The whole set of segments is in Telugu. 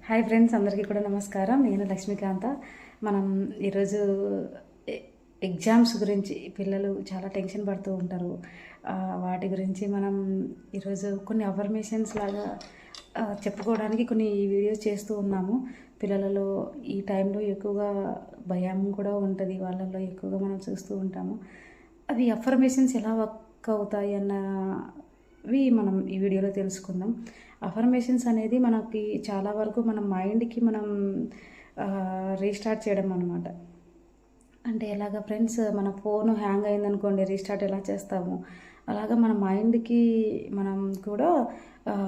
హాయ్ ఫ్రెండ్స్, అందరికీ కూడా నమస్కారం. నేను లక్ష్మీకాంత. మనం ఈరోజు ఎగ్జామ్స్ గురించి పిల్లలు చాలా టెన్షన్ పడుతూ ఉంటారు. వాటి గురించి మనం ఈరోజు కొన్ని అఫర్మేషన్స్ లాగా చెప్పుకోవడానికి కొన్ని వీడియోస్ చేస్తూ ఉన్నాము. పిల్లలలో ఈ టైంలో ఎక్కువగా భయం కూడా ఉంటుంది, వాళ్ళల్లో ఎక్కువగా మనం చూస్తూ ఉంటాము. అవి అఫర్మేషన్స్ ఎలా వర్క్ అవుతాయి అన్నవి మనం ఈ వీడియోలో తెలుసుకుందాం. అఫర్మేషన్స్ అనేది మనకి చాలా వరకు మన మైండ్కి మనం రీస్టార్ట్ చేయడం అనమాట. అంటే ఎలాగ ఫ్రెండ్స్, మన ఫోన్ హ్యాంగ్ అయిందనుకోండి, రీస్టార్ట్ ఎలా చేస్తాము, అలాగా మన మైండ్కి మనం కూడా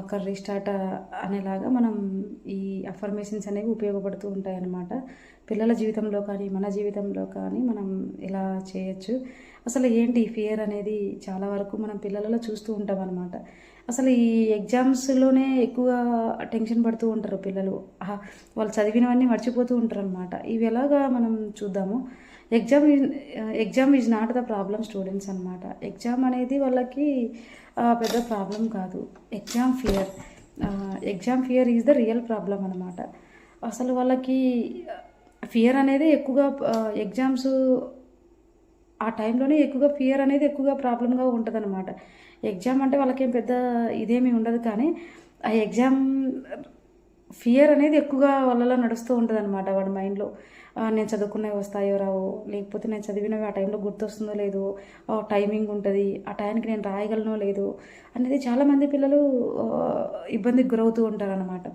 ఒక రీస్టార్ట్ అనేలాగా మనం ఈ అఫర్మేషన్స్ అనేవి ఉపయోగపడుతూ ఉంటాయి అన్నమాట. పిల్లల జీవితంలో కానీ మన జీవితంలో కానీ మనం ఇలా చేయొచ్చు. అసలు ఏంటి ఫియర్ అనేది చాలా వరకు మనం పిల్లలలో చూస్తూ ఉంటాం అన్నమాట. అసలు ఈ ఎగ్జామ్స్లోనే ఎక్కువ టెన్షన్ పడుతూ ఉంటారు పిల్లలు. వాళ్ళు చదివినవన్నీ మర్చిపోతూ ఉంటారు అనమాట. ఇవి ఎలాగా మనం చూద్దాము. Exam is not the problem students అనమాట. ఎగ్జామ్ అనేది వాళ్ళకి పెద్ద ప్రాబ్లం కాదు. Exam fear is the real problem అనమాట. అసలు వాళ్ళకి ఫియర్ అనేది ఎక్కువగా ఎగ్జామ్స్ ఆ టైంలోనే ఎక్కువగా ఫియర్ అనేది ఎక్కువగా ప్రాబ్లంగా ఉంటుంది అనమాట. ఎగ్జామ్ అంటే వాళ్ళకేం పెద్ద ఇదేమీ ఉండదు, కానీ ఆ ఎగ్జామ్ ఫియర్ అనేది ఎక్కువగా వాళ్ళలో నడుస్తూ ఉంటుంది అనమాట. వాడి మైండ్లో నేను చదువుకున్నవి వస్తాయో రావో, లేకపోతే నేను చదివినవి ఆ టైంలో గుర్తొస్తుందో లేదో, టైమింగ్ ఉంటుంది, ఆ టైంకి నేను రాయగలనో లేదో అనేది చాలామంది పిల్లలు ఇబ్బందికి గురవుతూ ఉంటారనమాట.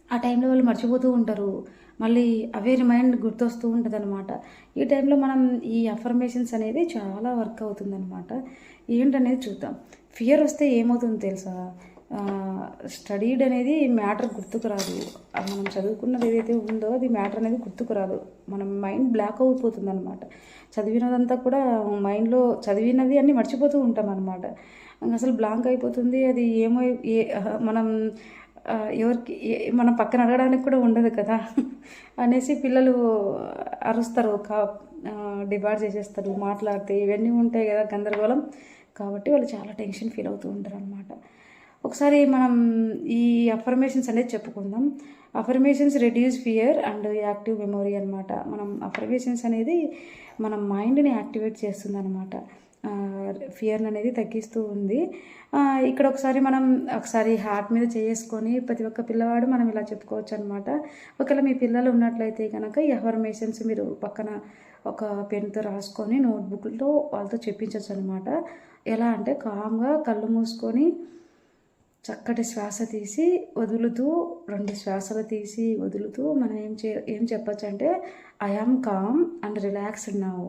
ఆ టైంలో వాళ్ళు మర్చిపోతూ ఉంటారు. మళ్ళీ అవే రిమైండ్ గుర్తొస్తూ ఉంటుంది అనమాట. ఈ టైంలో మనం ఈ అఫర్మేషన్స్ అనేది చాలా వర్క్ అవుతుందన్నమాట. ఏంటనేది చూద్దాం. ఫియర్ వస్తే ఏమవుతుందో తెలుసా? స్టడీడ్ అనేది మ్యాటర్ గుర్తుకు రాదు. మనం చదువుకున్నది ఏదైతే ఉందో అది మ్యాటర్ అనేది గుర్తుకు రాదు. మనం మైండ్ బ్లాక్ అయిపోతుంది అనమాట. చదివినదంతా కూడా మైండ్లో చదివినది అన్నీ మర్చిపోతూ ఉంటాం అనమాట. అసలు బ్లాంక్ అయిపోతుంది. అది ఏమో మనం ఎవరికి మనం పక్కన అడగడానికి కూడా ఉండదు కదా అనేసి పిల్లలు అరుస్తారు, డిబార్ చేసేస్తారు మాట్లాడితే. ఇవన్నీ ఉంటాయి కదా, గందరగోళం. కాబట్టి వాళ్ళు చాలా టెన్షన్ ఫీల్ అవుతూ ఉంటారు అనమాట. ఒకసారి మనం ఈ అఫర్మేషన్స్ అనేది చెప్పుకుందాం. Affirmations reduce fear and active memory అనమాట. మనం అఫర్మేషన్స్ అనేది మన మైండ్ని యాక్టివేట్ చేస్తుంది అనమాట. ఫియర్ అనేది తగ్గిస్తూ ఉంది. ఇక్కడ ఒకసారి హార్ట్ మీద చేసుకొని ప్రతి ఒక్క పిల్లవాడు మనం ఇలా చెప్పుకోవచ్చు అనమాట. ఒకవేళ మీ పిల్లలు ఉన్నట్లయితే కనుక ఈ అఫర్మేషన్స్ మీరు పక్కన ఒక పెన్తో రాసుకొని నోట్బుక్లో వాళ్ళతో చెప్పించవచ్చు అనమాట. ఎలా అంటే కామ్గా కళ్ళు మూసుకొని చక్కటి శ్వాస తీసి వదులుతూ, 2 శ్వాసలు తీసి వదులుతూ మనం ఏం చెప్పచ్చు అంటే, I am calm and relaxed now.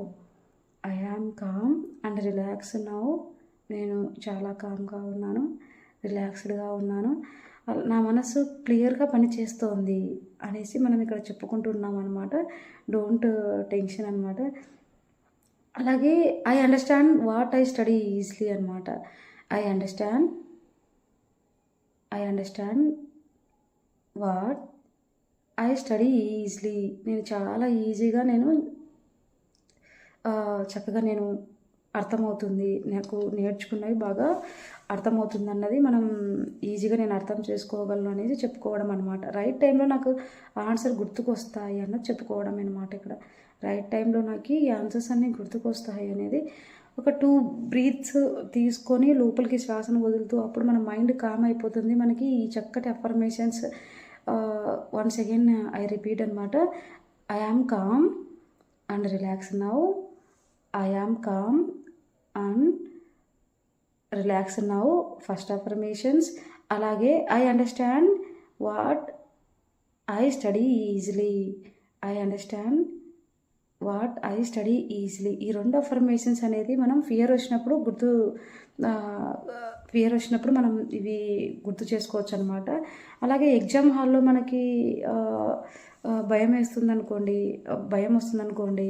I am calm and relaxed now. నేను చాలా కామ్గా ఉన్నాను, రిలాక్స్డ్గా ఉన్నాను, నా మనసు క్లియర్గా పనిచేస్తోంది అనేసి మనం ఇక్కడ చెప్పుకుంటున్నాం అనమాట. డోంట్ టెన్షన్ అనమాట. అలాగే I understand what I study easily అనమాట. I understand what I study easily. నేను చాలా ఈజీగా చక్కగా అర్థమవుతుంది, నాకు నేర్చుకున్నవి బాగా అర్థమవుతుంది అన్నది మనం ఈజీగా నేను అర్థం చేసుకోగలను అనేది చెప్పుకోవడం అనమాట. రైట్ టైంలో నాకు ఆన్సర్ గుర్తుకొస్తాయి అన్నది చెప్పుకోవడం అనమాట. ఇక్కడ రైట్ టైంలో నాకు ఈ ఆన్సర్స్ అన్నీ గుర్తుకొస్తాయి అనేది ఒక 2 బ్రీత్స్ తీసుకొని లోపలికి శ్వాసను వదులుతూ అప్పుడు మన మైండ్ కామ్ అయిపోతుంది. మనకి ఈ చక్కటి affirmations once again I repeat అనమాట. I am calm and relax now. I am calm and relax now first affirmations. అలాగే I understand what I study easily. I understand what I study easily. ఈ 2 అఫర్మేషన్స్ అనేది మనం ఫియర్ వచ్చినప్పుడు మనం ఇవి గుర్తు చేసుకోవచ్చు అనమాట. అలాగే ఎగ్జామ్ హాల్లో మనకి భయం వస్తుందనుకోండి,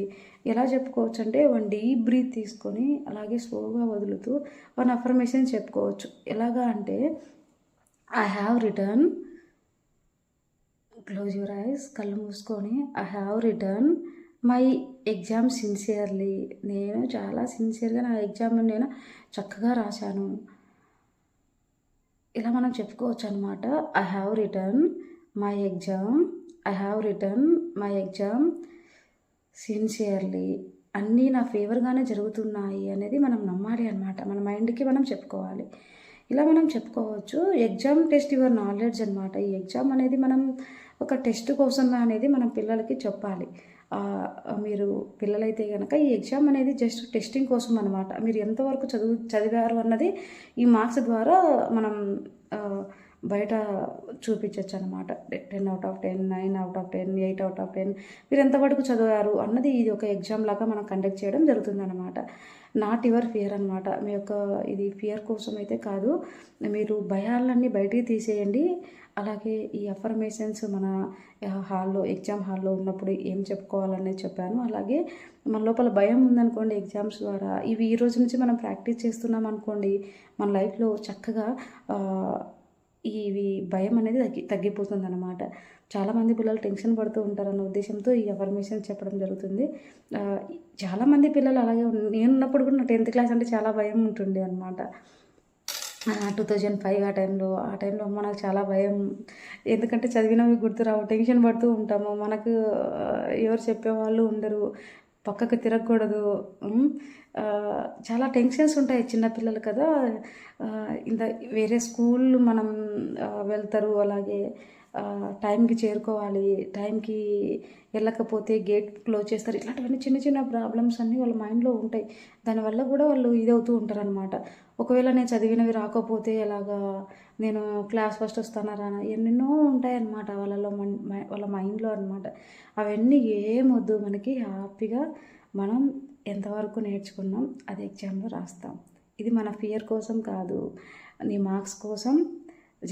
ఎలా చెప్పుకోవచ్చు అంటే 1 డీప్ బ్రీత్ తీసుకొని అలాగే స్లోగా వదులుతూ 1 అఫర్మేషన్ చెప్పుకోవచ్చు. ఎలాగా అంటే, I have return, close your eyes, కళ్ళు మూసుకొని, I have return my exam sincerely. నేను చాలా సిన్సియర్గా నా ఎగ్జామ్ని నేను చక్కగా రాశాను. ఇలా మనం చెప్పుకోవచ్చు అనమాట. I have return my exam, I have return my exam sincerely, అన్నీ నా ఫేవర్గానే జరుగుతున్నాయి అనేది మనం నమ్మాలి అనమాట. మన మైండ్కి మనం చెప్పుకోవాలి. ఇలా మనం చెప్పుకోవచ్చు. ఎగ్జామ్ టెస్ట్ యువర్ నాలెడ్జ్ అనమాట. ఈ ఎగ్జామ్ అనేది మనం ఒక టెస్ట్ కోసమే అనేది మనం పిల్లలకి చెప్పాలి. మీరు పిల్లలైతే కనుక ఈ ఎగ్జామ్ అనేది జస్ట్ టెస్టింగ్ కోసం అనమాట. మీరు ఎంతవరకు చదివారు అన్నది ఈ మార్క్స్ ద్వారా మనం బయట చూపించవచ్చు అనమాట. 10/10, 9/10, 8/10 మీరు ఎంతవరకు చదివారు అన్నది ఇది ఒక ఎగ్జామ్ లాగా మనం కండక్ట్ చేయడం జరుగుతుందన్నమాట. నాట్ యువర్ ఫియర్ అనమాట. మీ యొక్క ఇది ఫియర్ కోసం అయితే కాదు. మీరు భయాలన్నీ బయటికి తీసేయండి. అలాగే ఈ అఫర్మేషన్స్ మన ఎగ్జామ్ హాల్లో ఉన్నప్పుడు ఏం చెప్పుకోవాలనేది చెప్పాను. అలాగే మన లోపల భయం ఉందనుకోండి ఎగ్జామ్స్ ద్వారా, ఇవి ఈ రోజు నుంచి మనం ప్రాక్టీస్ చేస్తున్నాం అనుకోండి, మన లైఫ్లో చక్కగా ఇవి భయం అనేది తగ్గిపోతుంది అనమాట. చాలామంది పిల్లలు టెన్షన్ పడుతూ ఉంటారన్న ఉద్దేశంతో ఈ అఫర్మేషన్ చెప్పడం జరుగుతుంది. చాలామంది పిల్లలు అలాగే నేను ఉన్నప్పుడు కూడా నా 10th క్లాస్ అంటే చాలా భయం ఉంటుండే అనమాట. 2005 ఆ టైంలో అమ్మ నాకు చాలా భయం. ఎందుకంటే చదివినవి గుర్తురావు, టెన్షన్ పడుతూ ఉంటాము. మనకు ఎవరు చెప్పేవాళ్ళు ఉండరు, పక్కకు తిరగకూడదు. చాలా టెన్షన్స్ ఉంటాయి చిన్నపిల్లలు కదా. ఇంత వేరే స్కూల్ మనం వెళ్తారు, అలాగే టైంకి చేరుకోవాలి, టైంకి వెళ్ళకపోతే గేట్ క్లోజ్ చేస్తారు. ఇట్లాంటివన్నీ చిన్న చిన్న ప్రాబ్లమ్స్ అన్నీ వాళ్ళ మైండ్లో ఉంటాయి. దానివల్ల కూడా వాళ్ళు ఇదవుతూ ఉంటారనమాట. ఒకవేళ నేను చదివినవి రాకపోతే ఎలాగా, నేను క్లాస్ ఫస్ట్ వస్తానా రానా, ఎన్నెన్నో ఉంటాయన్నమాట వాళ్ళ మైండ్లో అనమాట. అవన్నీ ఏమొద్దు, మనకి హ్యాపీగా మనం ఎంతవరకు నేర్చుకున్నాం అది ఎగ్జామ్లో రాస్తాం. ఇది మన ఫియర్ కోసం కాదు, నీ మార్క్స్ కోసం,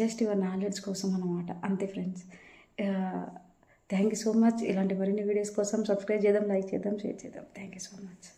జస్ట్ యువర్ నాలెడ్జ్ కోసం అనమాట. అంతే friends. Thank you so much. ఇలాంటి మరిన్ని వీడియోస్ కోసం సబ్స్క్రైబ్ చేద్దాం, లైక్ చేద్దాం, షేర్ చేద్దాం. Thank you so much.